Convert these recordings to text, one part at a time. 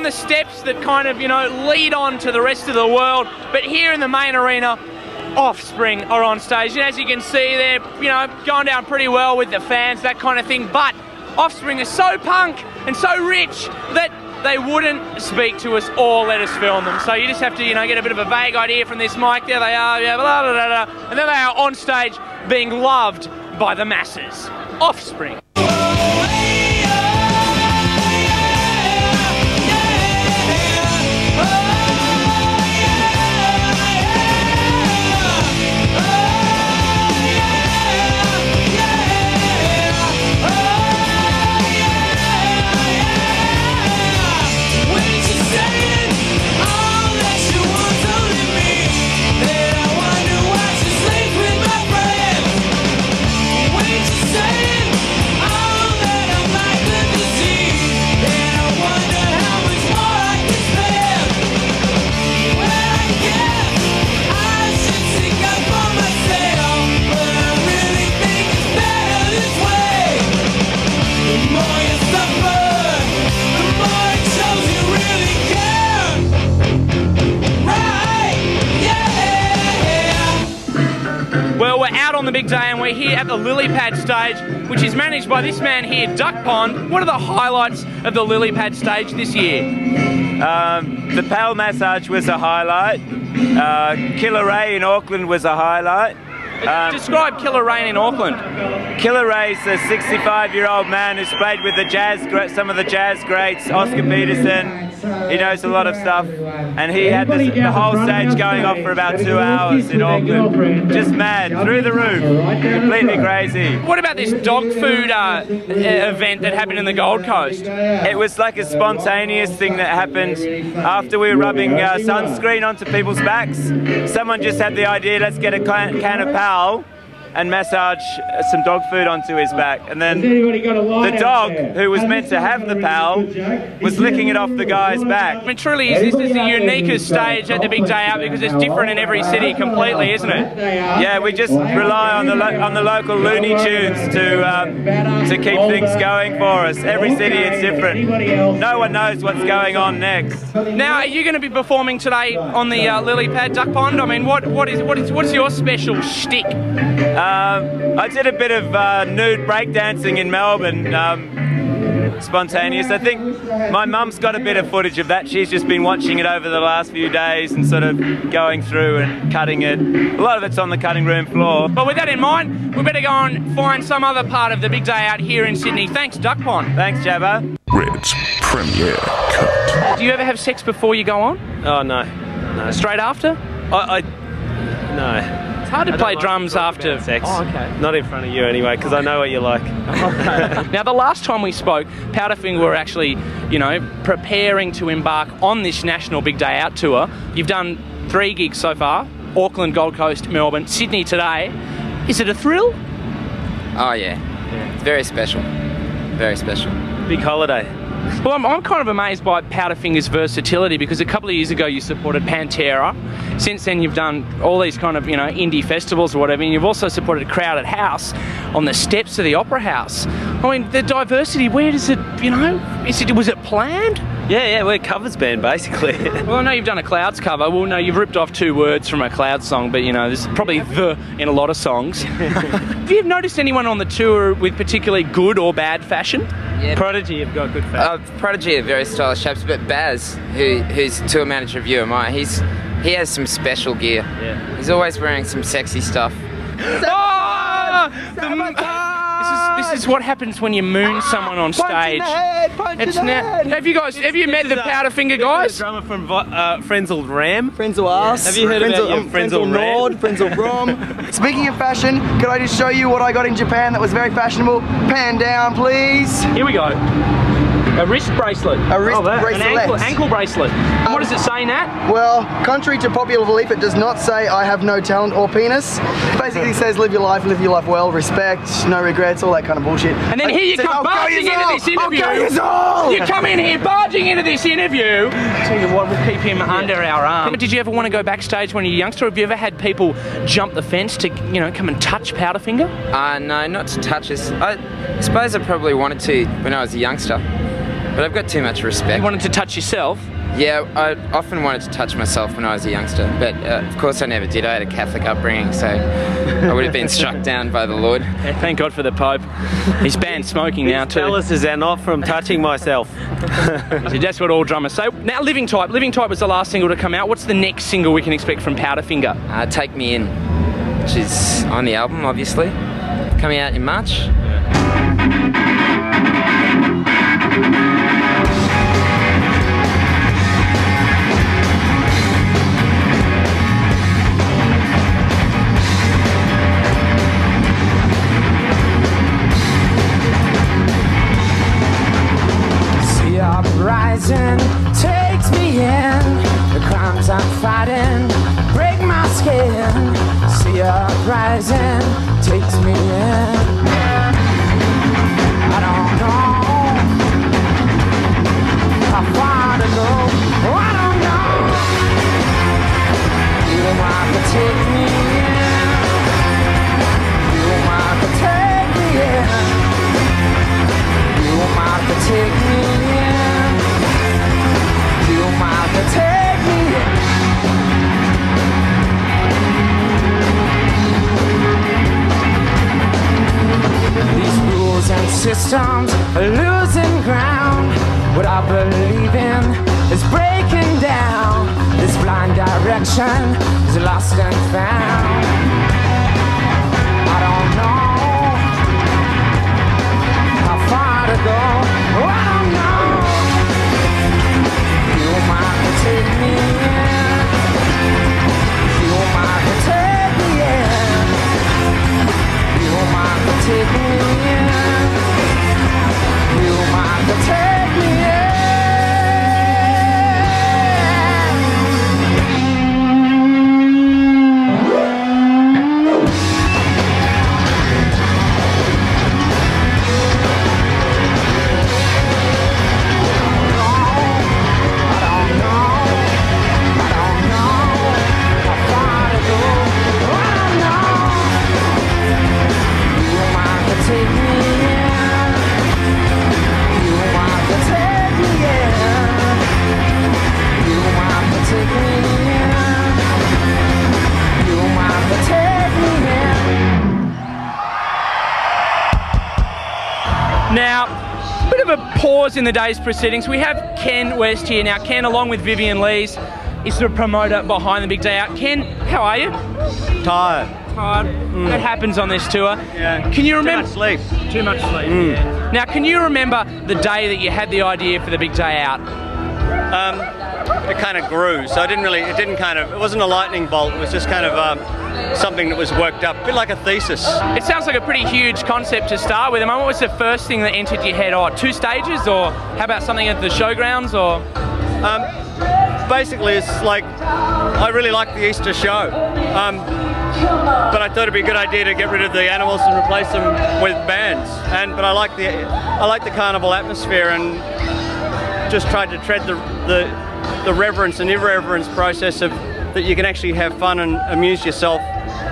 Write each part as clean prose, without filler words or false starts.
the steps that kind of, you know, lead on to the rest of the world. But here in the main arena, Offspring are on stage. And as you can see, they're, you know, going down pretty well with the fans, that kind of thing. But Offspring is so punk and so rich that they wouldn't speak to us or let us film them. So you just have to, you know, get a bit of a vague idea from this mic. There they are, yeah, blah, blah, blah, blah. And there they are on stage being loved by the masses. Offspring. On the big day, and we're here at the lily pad stage, which is managed by this man here, Duck Pond. What are the highlights of the lily pad stage this year? The pal massage was a highlight. Killer Ray in Auckland was a highlight. Describe Killer Ray in Auckland. Killer Ray's a 65-year-old man who's played with some of the jazz greats, Oscar Peterson. He knows a lot of stuff, and he had the whole stage going off for about 2 hours in Auckland. Just mad, through the roof, completely crazy. What about this dog food event that happened in the Gold Coast? It was like a spontaneous thing that happened after we were rubbing sunscreen onto people's backs. Someone just had the idea, let's get a can of Pal and massage some dog food onto his back, and then the dog, who was meant to have the Pal, was licking it off the guy's back. I mean, truly, this is the uniquest stage at the big day out because it's different in every city completely, isn't it? Yeah, we just rely on the local Looney Tunes to keep things going for us. Every city it's different. No one knows what's going on next. Now, are you going to be performing today on the lily pad, Duck Pond? I mean, what's your special shtick? I did a bit of nude breakdancing in Melbourne, spontaneous. I think my mum's got a bit of footage of that. She's just been watching it over the last few days and sort of going through and cutting it. A lot of it's on the cutting room floor. But with that in mind, we better go and find some other part of the big day out here in Sydney. Thanks, Duck Pond. Thanks, Jabba. Red's premiere cut. Do you ever have sex before you go on? Oh, no. No. Straight after? No. It's hard to play drums after sex. Oh, okay. Not in front of you anyway, because I know what you like. Now, the last time we spoke, Powderfinger were actually, you know, preparing to embark on this national big day out tour. You've done 3 gigs so far: Auckland, Gold Coast, Melbourne, Sydney today. Is it a thrill? Oh yeah. It's very special. Very special. Big holiday. Well, I'm kind of amazed by Powderfinger's versatility, because a couple of years ago you supported Pantera. Since then you've done all these kind of, you know, indie festivals or whatever, and you've also supported Crowded House on the steps of the Opera House. I mean, the diversity, where does it, you know, was it planned? Yeah, we're a covers band basically. Well, I know you've done a Clouds cover. Well, no, you've ripped off 2 words from a Clouds song, but you know, there's probably the in a lot of songs. Have you noticed anyone on the tour with particularly good or bad fashion? Yeah. Prodigy have got good fashion. Prodigy are very stylish chaps, but Baz, who's tour manager of UMI, he has some special gear. Yeah. He's always wearing some sexy stuff. This is what happens when you moon someone on stage. Have you met the Powderfinger guys? The drummer from Frenzal Ram. Frenzal Ass. Have you heard about Frenzal Nord, Frenzal Brom. Speaking of fashion, could I just show you what I got in Japan that was very fashionable? Pan down, please. Here we go. A wrist bracelet. A wrist bracelet. An ankle bracelet. And what does it say, Nat? Well, contrary to popular belief, it does not say I have no talent or penis. It basically says live your life well, respect, no regrets, all that kind of bullshit. And then here you come barging into this interview. You come in here barging into this interview. Tell you what, we'll keep him under our arm. Did you ever want to go backstage when you were a youngster? Have you ever had people jump the fence to, you know, come and touch Powderfinger? No, not to touch us. I suppose I probably wanted to when I was a youngster. but I've got too much respect. You wanted to touch yourself? Yeah, I often wanted to touch myself when I was a youngster, but of course I never did. I had a Catholic upbringing, so I would have been struck down by the Lord. Yeah, thank God for the Pope. He's banned smoking now too. Jealous is not from touching myself. That's what all drummers say. Now, Living Type. Living Type was the last single to come out. What's the next single we can expect from Powderfinger? Take Me In, which is on the album, obviously, coming out in March. Uprising takes me in. The crimes I'm fighting break my skin. See uprising takes me in. I don't know how far to go. Oh, I don't know. You might take me in. You might take me in. You might take me in. You might take me in. These rules and systems are losing ground. What I believe in is breaking down. This blind direction is lost and found. I don't know how far to go. Oh, I don't know. You might take me in. You might take me in. You might take me in. You might take me in. Now, a bit of a pause in the day's proceedings. We have Ken West here. Now, Ken, along with Vivian Lees, is the promoter behind the big day out. Ken, how are you? Tired. Tired. That happens on this tour. Yeah. Can you remember? Too much sleep. Too much sleep. Yeah. Now, can you remember the day that you had the idea for the big day out? It kind of grew, so it wasn't a lightning bolt, it was just kind of something that was worked up, a bit like a thesis. It sounds like a pretty huge concept to start with. I mean, what was the first thing that entered your head? Oh, 2 stages, or how about something at the showgrounds, or? Basically, it's like, I really like the Easter show, but I thought it'd be a good idea to get rid of the animals and replace them with bands. But I like the carnival atmosphere, and just tried to tread the reverence and irreverence process of that you can actually have fun and amuse yourself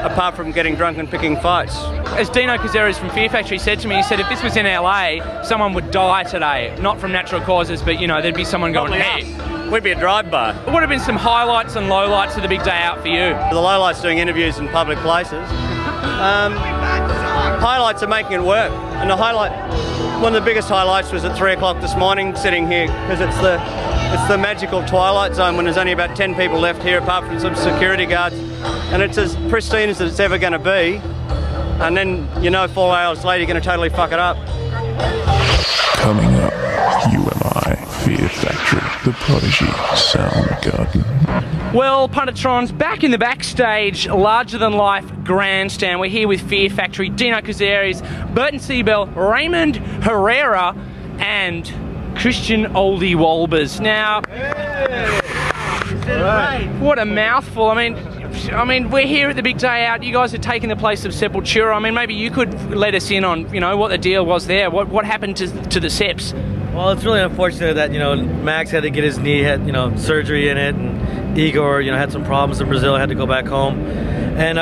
apart from getting drunk and picking fights. As Dino Cazares from Fear Factory said to me, he said if this was in LA, someone would die today. Not from natural causes, but you know, there'd be someone going, hey. We'd be a drive-by. What have been some highlights and lowlights of the big day out for you? The lowlights doing interviews in public places. Highlights are making it work. And one of the biggest highlights was at 3 o'clock this morning, sitting here, because it's the magical twilight zone when there's only about 10 people left here apart from some security guards, and it's as pristine as it's ever going to be, and then 4 hours later you're going to totally fuck it up. Coming up, you and I, Fear Factory, the Prodigy, Soundgarden. Well, Puntertron's back in the backstage, larger-than-life grandstand. We're here with Fear Factory, Dino Cazares, Burton Seabell, Raymond Herrera, and Christian Oldie Walbers. Now, what a mouthful. I mean, we're here at the big day out. You guys are taking the place of Sepultura. I mean, maybe you could let us in on, what the deal was there. What happened to the Seps? Well, it's really unfortunate that, Max had to get his knee, had, surgery in it, and Igor, had some problems in Brazil, had to go back home. And,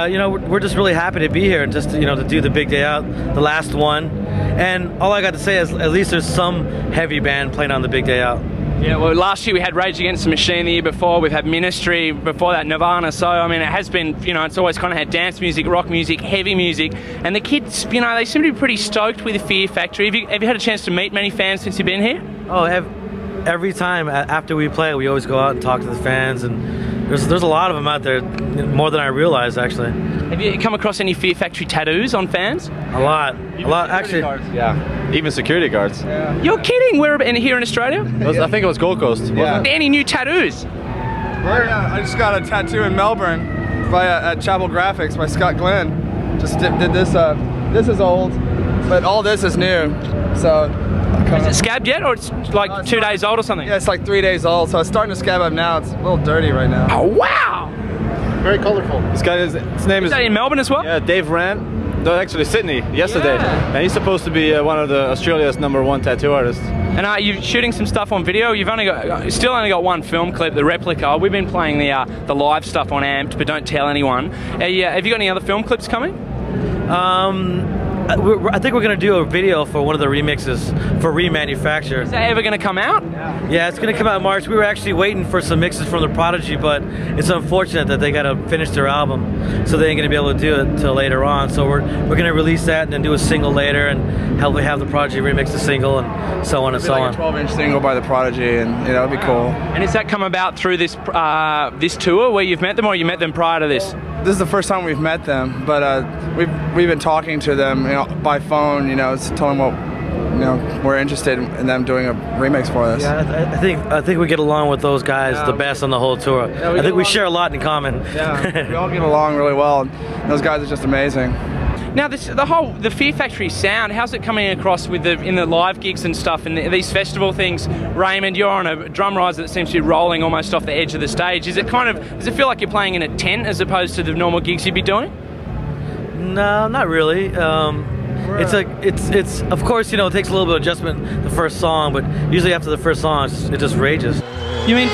we're just really happy to be here and just, to do the big day out, the last one. And all I got to say is at least there's some heavy band playing on the big day out. Yeah, well, last year we had Rage Against the Machine, the year before we've had Ministry, before that Nirvana, so I mean it has been, you know, it's always kind of had dance music, rock music, heavy music, and the kids, you know, they seem to be pretty stoked with the Fear Factory. Have you had a chance to meet many fans since you've been here? Oh, every time after we play, we always go out and talk to the fans, and there's a lot of them out there, more than I realized actually. Have you come across any Fear Factory tattoos on fans? A lot actually. Yeah, even security guards. Yeah. You're kidding? Where here in Australia? I think it was Gold Coast. Yeah. Any new tattoos? I just got a tattoo in Melbourne at Chapel Graphics by Scott Glenn. Just did this. This is old, but all this is new. So. Is it scabbed yet, or it's like 2 days old or something? Yeah, it's like 3 days old, so it's starting to scab up now. It's a little dirty right now. Oh wow! Very colorful. This guy his name is. Is that in Melbourne as well? Yeah, Dave Rand. No, actually Sydney yesterday, and he's supposed to be one of Australia's #1 tattoo artists. And are you shooting some stuff on video? You've still only got one film clip, the replica. We've been playing the live stuff on Amped, but don't tell anyone. Have you got any other film clips coming? I think we're going to do a video for one of the remixes for Remanufacture. Is that ever going to come out? Yeah, it's going to come out in March. We were actually waiting for some mixes from the Prodigy, but it's unfortunate that they got to finish their album, so they ain't going to be able to do it until later on. So we're going to release that and then do a single later and help have the Prodigy remix the single and so on and so on. Like a 12-inch single by the Prodigy, and you know, it'd be cool. And has that come about through this this tour where you've met them, or you met them prior to this? This is the first time we've met them, but we've been talking to them, you know, by phone, you know, telling them what, you know, we're interested in them doing a remix for us. Yeah, I think we get along with those guys the best on the whole tour. Yeah, I think we share a lot in common. Yeah, we all get along really well. Those guys are just amazing. Now, the Fear Factory sound, how's it coming across with in the live gigs and stuff and these festival things? Raymond, you're on a drum riser that seems to be rolling almost off the edge of the stage. Does it feel like you're playing in a tent as opposed to the normal gigs you'd be doing? No, not really. It's of course, you know, it takes a little bit of adjustment the first song, but usually after the first song it just rages. You mean